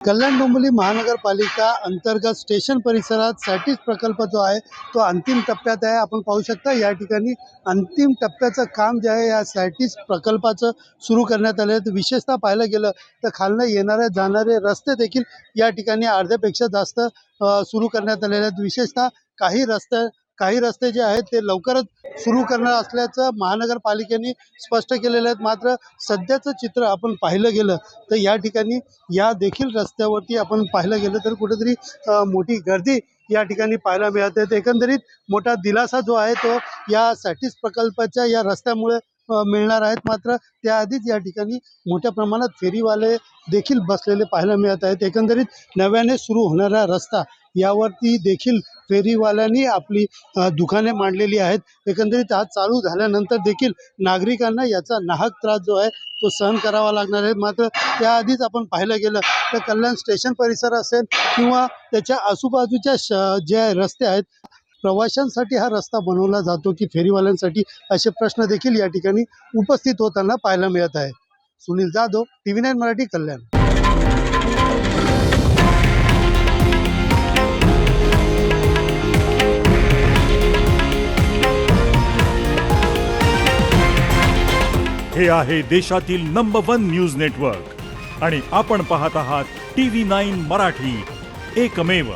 कल्याण डोंबिवली महानगरपालिका अंतर्गत स्टेशन परिसरात सॅटिस प्रकल्प जो आहे तो अंतिम टप्प्यात आहे। आपण पाहू शकता या ठिकाणी अंतिम टप्प्याचं काम जे आहे या सॅटिस प्रकल्पाचं सुरू करण्यात आले आहे। विशेषतः पाहायला गेलं तर खालनं येणारे जाणारे रस्ते देखील या ठिकाणी अर्ध्यापेक्षा जास्त सुरू करण्यात आलेले आहेत। विशेषतः काही रस्ते जे आहेत ते लवकरच सुरू करणार असल्याचं महानगरपालिकेने स्पष्ट केलेलं आहे। मात्र सध्याचं चित्र आपण पाहिलं गेलं तर या ठिकाणी या देखील रस्त्यावरती आपण पाहिलं गेलं तर कुठेतरी मोठी गर्दी या ठिकाणी पाहायला मिळते। तर एकंदरीत मोठा दिलासा जो आहे तो या सॅटिस प्रकल्पाच्या या रस्त्यामुळे मिळणार आहेत। मात्र त्याआधीच या ठिकाणी मोठ्या प्रमाणात फेरीवाले देखील बसलेले पाहायला मिळत आहेत। एकंदरीत नव्याने सुरू होणारा रस्ता यावरती देखील फेरीवाल्यांनी आपली दुकाने मांडलेली आहेत। एकंदरीत आज चालू झाल्यानंतर देखील नागरिकांना याचा नाहक त्रास जो आहे तो सहन करावा लागणार आहे। मात्र त्याआधीच आपण पाहिलं गेलं तर कल्याण स्टेशन परिसर असेल किंवा त्याच्या आजूबाजूच्या जे रस्ते आहेत प्रवाशांसाठी हा रस्ता बनवला जातो की फेरीवाल्यांसाठी असे प्रश्न देखील या ठिकाणी उपस्थित होताना पाहायला मिळत आहे। सुनील जाधव, TV9 मराठी, कल्याण। हे आहे देशातील नंबर 1 न्यूज नेटवर्क आणि आपण पाहत आहात TV9 मराठी, एकमेव।